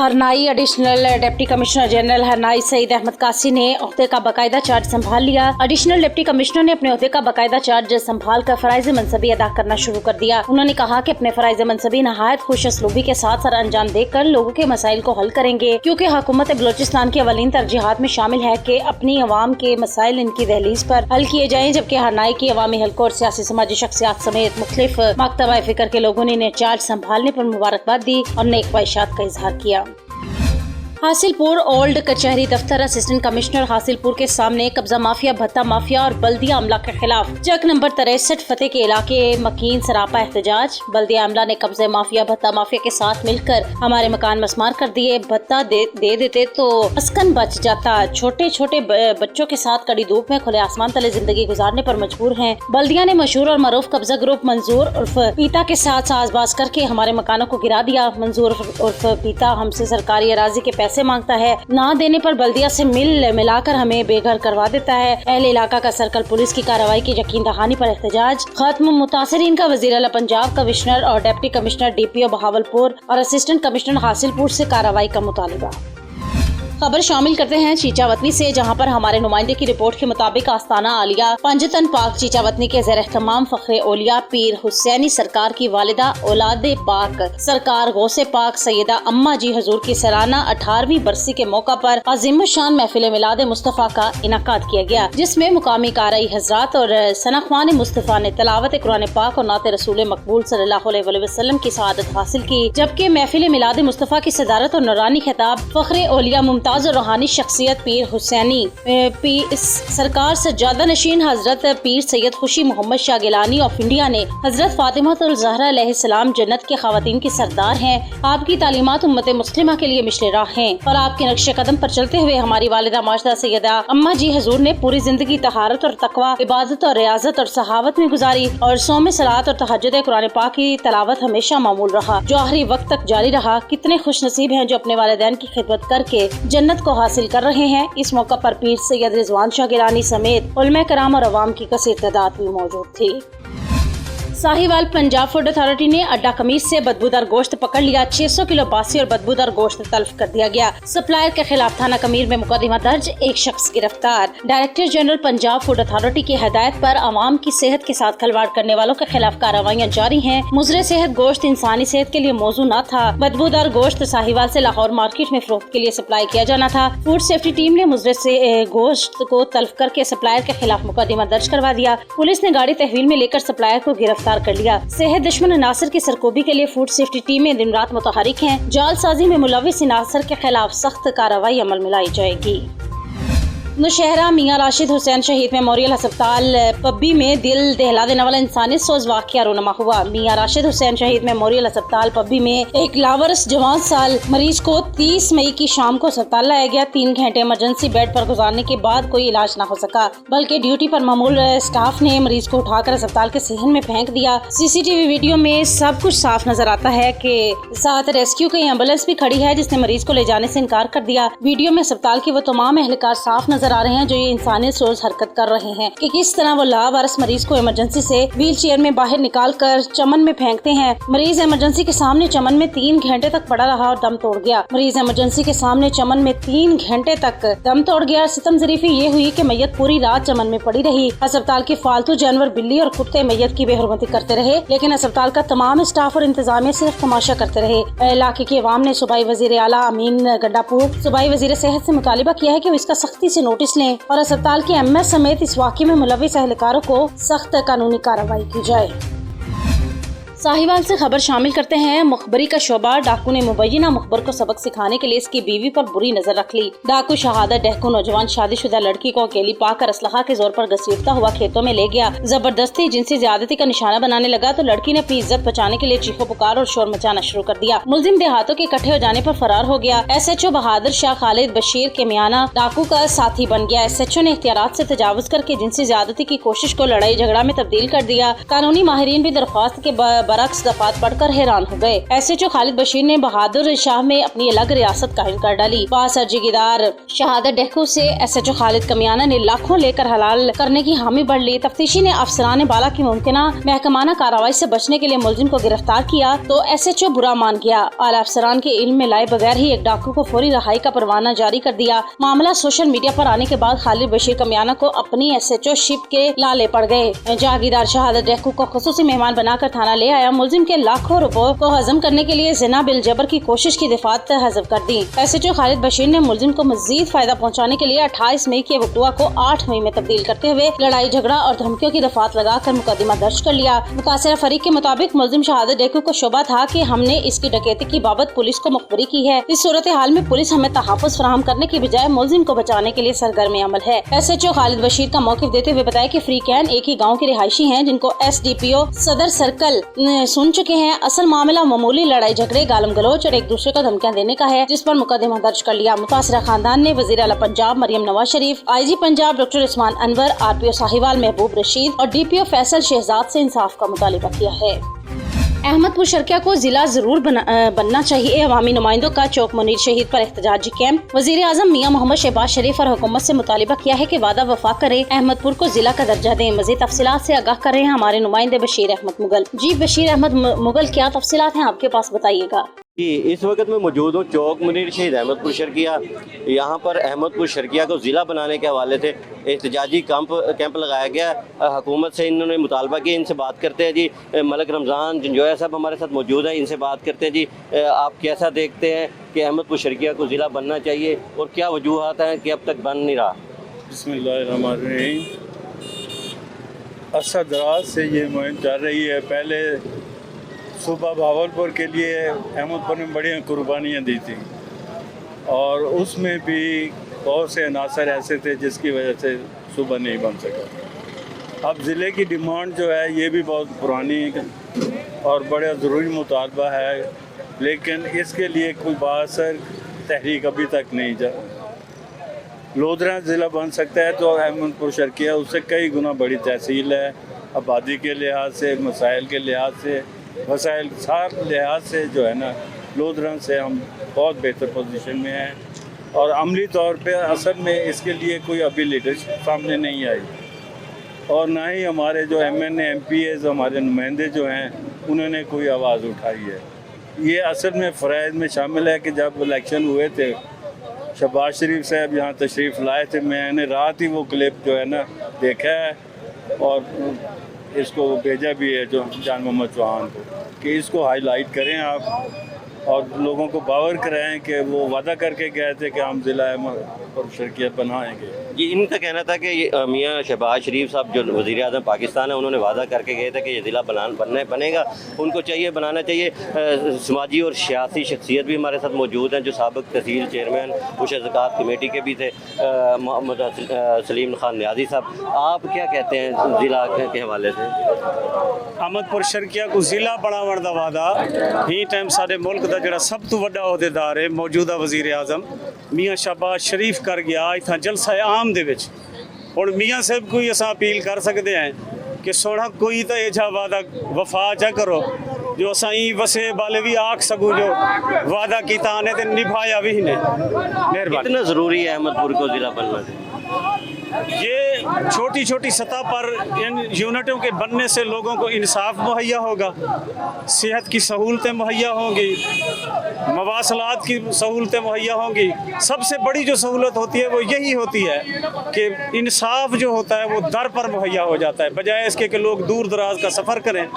Harnai additional deputy commissioner general Harnai Saeed Ahmed Kasi ने ओहदे का बाकायदा चार्ज संभाल लिया। एडिशनल डिप्टी कमिश्नर ने अपने ओहदे का बाकायदा चार्ज संभाल कर फराइज मनसबी अदा करना शुरू कर दिया। उन्होंने कहा कि अपने फराइज मनसबी नहायत खुश असलूबी के साथ सर अंजाम देकर लोगों के मसाइल को हल करेंगे, क्योंकि हुकूमत बलोचिस्तान की अवलीन तरजीहात में शामिल है कि अपनी अवाम के मसाइल इनकी दहलीज पर हल किए जाएं। जबकि हरनाई की अवामी हल्कों और सियासी समाजी शख्सियात समेत मुख्तलिफ मकतबा फिक्र के लोगों ने इन्हें चार्ज संभालने पर मुबारकबाद दी और नेक ख्वाहिशात का इजहार किया। हासिलपुर ओल्ड कचहरी दफ्तर असिस्टेंट कमिश्नर हासिलपुर के सामने कब्जा माफिया, भत्ता माफिया और बल्दिया अमला के खिलाफ चक नंबर 63 फतेह के इलाके मकीन सरापा एहतजाज। बल्दिया अमला ने कब्जे माफिया, भत्ता माफिया के साथ मिलकर हमारे मकान मस्मार कर दिए, भत्ता दे देते तो अस्कन बच जाता। छोटे छोटे बच्चों के साथ कड़ी धूप में खुले आसमान तले जिंदगी गुजारने पर मजबूर हैं। बल्दिया ने मशहूर और मरूफ कब्जा ग्रुप मंजूर उर्फ पीता के साथ साजबाज करके हमारे मकानों को गिरा दिया। मंजूर उर्फ पीता हमसे सरकारी अराजी के पैसे मांगता है, ना देने पर बल्दिया से मिलाकर हमें बेघर करवा देता है। अहले इलाका का सर्कल पुलिस की कार्रवाई की यकीन दहानी पर एहतजाज खत्म। मुतासरीन का वजीर आला पंजाब, कमिश्नर और डिप्टी कमिश्नर DPO बहावलपुर और असिस्टेंट कमिश्नर हासिलपुर से कार्रवाई का मुतालिबा। खबर शामिल करते हैं चीचावतनी से, जहां पर हमारे नुमाइंदे की रिपोर्ट के मुताबिक आस्ताना आलिया पंजतन पाक चीचावतनी के ज़ेर एहतमाम फखरे ओलिया पीर हुसैनी सरकार की वालिदा औलादे पाक सरकार गौसे पाक सैयदा अम्मा जी हजूर की सलाना 18वीं बरसी के मौका पर अजीम शान महफिल मिलाद मुस्तफ़ा का इनाकाद किया गया, जिसमें मुकामी कारी हजरात और सनाख्वान मुस्तफ़ा ने तलावत कुरान पाक और नाते रसूल मकबूल सल्लल्लाहु अलैहि वसल्लम की सआदत हासिल की। जबकि महफिल मिलाद मुस्तफ़ा की सदारत और नूरानी खिताब फखरे ओलिया मुमताज और रूहानी शख्सियत पीर हुसैनी सरकार सज्जादा नशीन हजरत पीर सैयद खुशी मोहम्मद शाह गिलानी ऑफ इंडिया ने हजरत फातिमा ज़हरा अलैहिस्सलाम जन्नत के खवातीन की सरदार हैं। आपकी तालीमात उम्मत मुस्लिमा के लिए मिशले राह हैं और आपके नक्शे कदम पर चलते हुए हमारी वालिदा माशदा सैयदा अम्मा जी हजूर ने पूरी जिंदगी तहारत और तकवा, इबादत और रियाजत और सहावत में गुजारी और सौम सलात और तहज्जुद कुरान पाक की तलावत हमेशा मामूल रहा, जो आखिरी वक्त तक जारी रहा। कितने खुश नसीब हैं जो अपने वालिदैन की खिदमत करके जन्नत को हासिल कर रहे हैं। इस मौका पर पीर सैयद रिजवान शाह गिलानी समेत उलमा कराम और अवाम की कसीर तादाद भी मौजूद थी। साहिवाल पंजाब फूड अथॉरिटी ने अड्डा कमीज से बदबूदार गोश्त पकड़ लिया। 600 किलो बासी और बदबूदार गोश्त तल्फ कर दिया गया। सप्लायर के खिलाफ थाना कमीर में मुकदमा दर्ज, एक शख्स गिरफ्तार। Director general Punjab food authority की हदायत पर आवाम की सेहत के साथ खिलवाड़ करने वालों के खिलाफ कार्रवाइयाँ जारी हैं। मुजरे सेहत गोश्त इंसानी सेहत के लिए मौजू न था। बदबूदार गोश्त साहिवाल से लाहौर मार्केट में फरोख्त के लिए सप्लाई किया जाना था। फूड सेफ्टी टीम ने मुजरे से गोश्त को तल्फ करके सप्लायर के खिलाफ मुकदमा दर्ज करवा दिया। पुलिस ने गाड़ी तहवील में लेकर सप्लायर को गिरफ्तार कर लिया। सेहत दुश्मन नासिर की सरकोबी के लिए फूड सेफ्टी टीमें दिन रात मुतहरिक हैं। जालसाजी में मुलविस नासिर के खिलाफ सख्त कार्रवाई अमल में लाई जाएगी। नौशहरा मियां राशिद हुसैन शहीद मेमोरियल अस्पताल पब्बी में दिल दहला देने वाला इंसानियत सोज वाक़या रोनमा हुआ। मियां राशिद हुसैन शहीद मेमोरियल अस्पताल पब्बी में एक लावारिस जवान साल मरीज को 30 मई की शाम को अस्पताल लाया गया। 3 घंटे इमरजेंसी बेड पर गुजारने के बाद कोई इलाज न हो सका, बल्कि ड्यूटी पर मामूल स्टाफ ने मरीज को उठाकर अस्पताल के सहन में फेंक दिया। CCTV वीडियो में सब कुछ साफ नजर आता है कि साथ रेस्क्यू की एम्बुलेंस भी खड़ी है, जिसने मरीज को ले जाने से इनकार कर दिया। वीडियो में अस्पताल के वो तमाम एहलकार साफ नजर आ रहे हैं जो ये इंसानियत सोच हरकत कर रहे हैं कि किस तरह वो लावारिस मरीज को इमरजेंसी से व्हील चेयर में बाहर निकाल कर चमन में फेंकते हैं। मरीज इमरजेंसी के सामने चमन में 3 घंटे तक पड़ा रहा और दम तोड़ गया। मरीज इमरजेंसी के सामने चमन में 3 घंटे तक दम तोड़ गया। सितम ज़रीफी ये हुई कि मैयत पूरी रात चमन में पड़ी रही। अस्पताल के फालतू जानवर बिल्ली और कुत्ते मैयत की बेहरमती करते रहे, लेकिन अस्पताल का तमाम स्टाफ और इंतजामिया सिर्फ तमाशा करते रहे। इलाके के अवाम ने सूबाई वजीर आला अमीन गंडापुर, सूबाई वजीर सेहत से मुतालिबा किया है कि वो इसका सख्ती से नोटिस लें और अस्पताल के MS समेत इस वाक़े में मुलविस एहलकारों को सख्त कानूनी कार्रवाई की जाए। साहिवाल से खबर शामिल करते हैं। मुखबरी का शोबा, डाकू ने मुबैना मुखबर को सबक सिखाने के लिए इसकी बीवी पर बुरी नजर रख ली। डाकू शहादत डहकू नौजवान शादीशुदा लड़की को अकेली पाकर असलहा के जोर पर घसीटता हुआ खेतों में ले गया। जबरदस्ती जिनसी ज्यादती का निशाना बनाने लगा तो लड़की ने अपनी इज्जत बचाने के लिए चीखो पुकार और शोर मचाना शुरू कर दिया। मुलजिम देहातों के इकट्ठे हो जाने पर फरार हो गया। SHO बहादुर शाह खालिद बशीर के मियाना डाकू का साथी बन गया। SHO ने इख्तियारात से तजावुज करके जिनसी ज्यादती की कोशिश को लड़ाई झगड़ा में तब्दील कर दिया। कानूनी माहिरीन भी दरख्वास्त के बरक्स दफात पढ़कर हैरान हो गए। SHO खालिद बशीर ने बहादुर शाह में अपनी अलग रियासत कायम कर डाली। बास अर्जीदार शहादत डेको से SHO खालिद कमियाना ने लाखों लेकर हलाल करने की हामी बढ़ ली। तफ्तीशी ने अफसरान बाला की मुमकिना महकमाना कार्रवाई से बचने के लिए मुलजिम को गिरफ्तार किया तो SHO बुरा मान गया। आला अफसरान के इल्म में लाए बगैर ही एक डाकू को फौरी रहाई का परवाना जारी कर दिया। मामला सोशल मीडिया पर आने के बाद खालिद बशीर कमियाना को अपनी SHO शिप के लाले पड़ गए। जागीरदार शहादत डेको को खुसूसी मेहमान बनाकर थाना ले आया। मुलजिम के लाखों रुपयों को हजम करने के लिए जिना बिल जबर की कोशिश की दफात हजम कर दी। SHO खालिद बशीर ने मुलजिम को मजीद फायदा पहुँचाने के लिए 28 मई के वक्तुआ को 8 मई में तब्दील करते हुए लड़ाई झगड़ा और धमकियों की दफात लगाकर मुकदमा दर्ज कर लिया। मुतासिरा फरीक के मुताबिक मुलजिम शहादत डेको को शुबा था कि हमने इसकी डकैती की बाबत पुलिस को मुखबरी की है। इस सूरत हाल में पुलिस हमें तहफ़्फ़ुज़ फराहम करने की बजाय मुलजिम को बचाने के लिए सरगर्म अमल है। SHO खालिद बशीर का मौक़िफ़ देते हुए बताया कि फ्रीकैन एक ही गाँव के रिहायशी हैं जिनको SDPO सदर सर्कल सुन चुके हैं। असल मामला मामूली लड़ाई झगड़े, गालम गलोच और एक दूसरे को धमकियां देने का है, जिस पर मुकदमा दर्ज कर लिया। मुतासिरा खानदान ने वज़ीर आला Punjab Maryam Nawaz Sharif, IG Punjab doctor Usman Anwar, RPO Sahiwal महबूब रशीद और DPO फैसल शहजाद से इंसाफ का मुतालिबा किया है। अहमदपुर शर्किया को जिला जरूर बनना चाहिए। अवामी नुमाइंदों का चौक मुनीर शहीद पर एहतजाजी कैंप। वजीर आजम मियां मोहम्मद शहबाज शरीफ और हुकूमत से मुतालिबा किया है कि वादा वफा करें, अहमदपुर को जिला का दर्जा दें। मज़ीद तफसीलात से आगाह कर रहे हैं हमारे नुमाइंदे बशीर अहमद मुगल। जी बशीर अहमद मुगल, क्या तफसीलात हैं आपके पास, बताइएगा। जी, इस वक्त मैं मौजूद हूँ चौक मुनीर शहीद अहमदपुर शर्किया। यहाँ पर अहमदपुर शर्किया को ज़िला बनाने के हवाले से एहतजाजी कैंप लगाया गया। हुकूमत से इन्होंने मुतालबा किया। इनसे बात करते हैं जी। मलिक रमज़ान जंजोया साहब हमारे साथ मौजूद हैं, इनसे बात करते हैं जी। आप कैसा देखते हैं कि अहमदपुर शर्किया को ज़िला बनना चाहिए और क्या वजूहात हैं कि अब तक बन नहीं रहा? बिस्मिल्लाहिर्रहमानिर्रहीम। अरसा दराज से ये मुहिम चल रही है। पहले सूबा भावलपुर के लिए अहमदपुर ने बड़ी कुर्बानियाँ दी थी और उसमें भी बहुत से अनासर ऐसे थे जिसकी वजह से सूबा नहीं बन सका। अब ज़िले की डिमांड जो है ये भी बहुत पुरानी और बड़ा ज़रूरी मुतालबा है, लेकिन इसके लिए कोई बाअसर तहरीक अभी तक नहीं जा। लोधरा ज़िला बन सकता है तो अहमदपुर शर्किया उससे कई गुना बड़ी तहसील है। आबादी के लिहाज से, मसाइल के लिहाज से, वसाइल सार लिहाज से जो है ना, लोधरा से हम बहुत बेहतर पोजीशन में हैं और अमली तौर पे असल में इसके लिए कोई अभी लीडरशिप सामने नहीं आई और ना ही हमारे जो MNA MPAs हमारे नुमाइंदे जो हैं उन्होंने कोई आवाज़ उठाई है। ये असल में फ़राइज़ में शामिल है कि जब इलेक्शन हुए थे शहबाज शरीफ साहब यहाँ तशरीफ़ लाए थे, मैंने रात ही वो क्लिप जो है ना देखा है और इसको भेजा भी है जो जान मोहम्मद चौहान को कि इसको हाईलाइट करें आप और लोगों को बावर कराएं कि वो वादा करके गए थे कि हम ज़िला और शर्किया बनाएंगे। जी, इनका कहना था कि मियां शहबाज शरीफ साहब जो वज़ीर आज़म पाकिस्तान है उन्होंने वादा करके गए थे कि ये ज़िला बनेगा, उनको चाहिए बनाना चाहिए। समाजी और सियासी शख्सियत भी हमारे साथ मौजूद हैं जो साबिक़ तहसील चेयरमैन उशर ज़कात कमेटी के भी थे, मोहम्मद सलीम खान न्याजी साहब। आप क्या कहते हैं ज़िला के हवाले से? अहमदपुर शर्किया को ज़िला बनाने का वादा ही टाइम साढ़े मुल्क का जो सब तो वड्डा अहदेदार है मौजूदा वज़ीर आज़म मियां शहबाज शरीफ कर गया इतना जलसा आम दे विच। हुण मियां साहब कोई असां अपील कर सकते हैं कि सोना कोई तो यह वादा वफा चा करो जो असां वसे वाले भी आख सकूँ जो वादा किया ने ते निभाया भी ने। मेहरबानी। कितना ज़रूरी है अहमदपुर को ज़िला बनना? ये छोटी छोटी सतह पर इन यूनिटों के बनने से लोगों को इंसाफ मुहैया होगा, सेहत की सहूलतें मुहैया होंगी, मवासलात की सहूलतें मुहैया होंगी। सबसे बड़ी जो सहूलत होती है वो यही होती है कि इंसाफ जो होता है वो दर पर मुहैया हो जाता है, बजाय इसके कि लोग दूर दराज का सफ़र करें।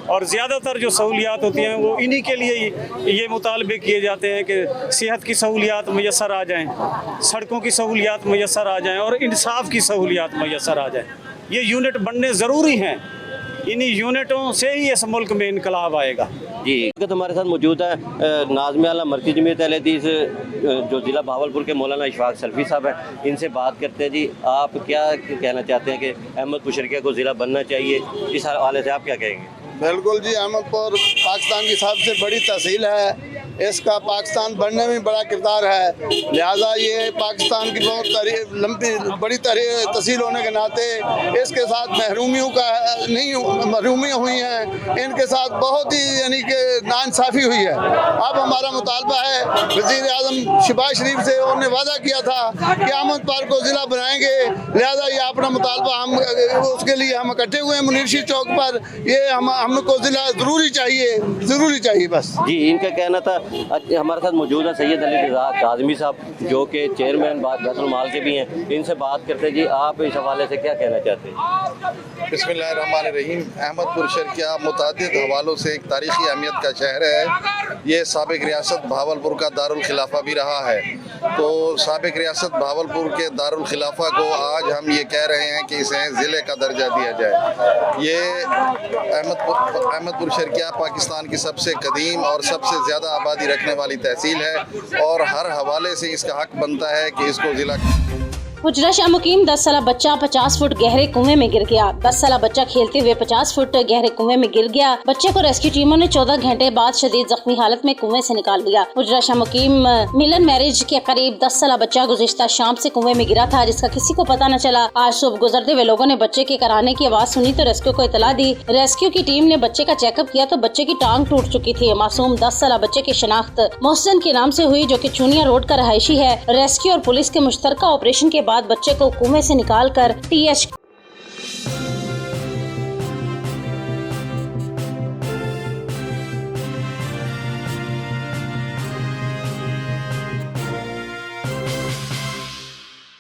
और ज़्यादातर जो सहूलियात होती हैं वो इन्हीं के लिए ही ये मुतालबे किए जाते हैं कि सेहत की सहूलियात मैसर आ जाएँ, सड़कों की सहूलियात मैसर आ जाएँ और इंसाफ की सहूलियात मैसर आ जाए। ये यूनिट बनने ज़रूरी हैं, इन्हीं यूनिटों से ही इस मुल्क में इनकलाब आएगा। जी, हमारे साथ मौजूद है नाज़िम आला मरकज़ी जमीयत अहले हदीस जो ज़िला भावलपुर के मौलाना इशफाक सल्फ़ी साहब हैं, इनसे बात करते हैं। जी, आप क्या कहना चाहते हैं कि अहमदपुर शर्किया को ज़िला बनना चाहिए, इस हवाले से आप क्या कहेंगे? बिल्कुल जी, अहमदपुर पाकिस्तान की सबसे बड़ी तहसील है इसका पाकिस्तान बनने में बड़ा किरदार है। लिहाजा ये पाकिस्तान की बहुत लंबी बड़ी तहसील होने के नाते इसके साथ महरूमियाँ हुई हैं, इनके साथ बहुत ही यानी कि नाइंसाफ़ी हुई है। अब हमारा मुतालबा है, वज़ीर आज़म शहबाज शरीफ से उन्होंने वादा किया था कि अहमद पार्क को ज़िला बनाएंगे, लिहाजा ये अपना मुतालबा हम उसके लिए हम इकट्ठे हुए हैं मुनीरशी चौक पर। ये हमको ज़िला ज़रूरी चाहिए बस। जी, इनका कहना था। हमारे साथ मौजूद है सैयद अली रज़ा काज़मी साहब, जो कि चेयरमैन बैतुल माल के भी हैं। इनसे बात करते जी, आप इस हवाले से क्या कहना चाहते हैं? बिस्मिल्लाहिर्रहमानिर्रहीम। अहमदपुर शर्किया मुतादिद हवालों से एक तारीख़ी अहमियत का शहर है। ये साबिक़ रियासत भावलपुर का दारुल खिलाफा भी रहा है। तो साबिक़ रियासत भावलपुर के दारुल खिलाफा को आज हम ये कह रहे हैं कि इसे ज़िले का दर्जा दिया जाए। ये अहमदपुर शर्किया पाकिस्तान की सबसे कदीम और सबसे ज़्यादा आबादी रखने वाली तहसील है और हर हवाले से इसका हक बनता है कि इसको ज़िला। पुजरा शाह मुकीम 10 साला बच्चा 50 फुट गहरे कुएं में गिर गया। 10 साला बच्चा खेलते हुए 50 फुट गहरे कुएं में गिर गया। बच्चे को रेस्क्यू टीमों ने 14 घंटे बाद शदीद जख्मी हालत में कुएं से निकाल लिया। पुजरा शाह मुकीम मिलन मैरिज के करीब 10 साला बच्चा गुज़िश्ता शाम से कुएं में गिरा था, जिसका किसी को पता न चला। आज सुबह गुजरते हुए लोगों ने बच्चे के कराने की आवाज सुनी तो रेस्क्यू को इतला दी। रेस्क्यू की टीम ने बच्चे का चेकअप किया तो बच्चे की टांग टूट चुकी थी। मासूम 10 साला बच्चे की शनाख्त मोहसिन के नाम से हुई, जो कि चुनिया रोड का रहायशी है। रेस्क्यू और पुलिस के मुश्तरका ऑपरेशन के बाद बच्चे को कुएं से निकालकर TH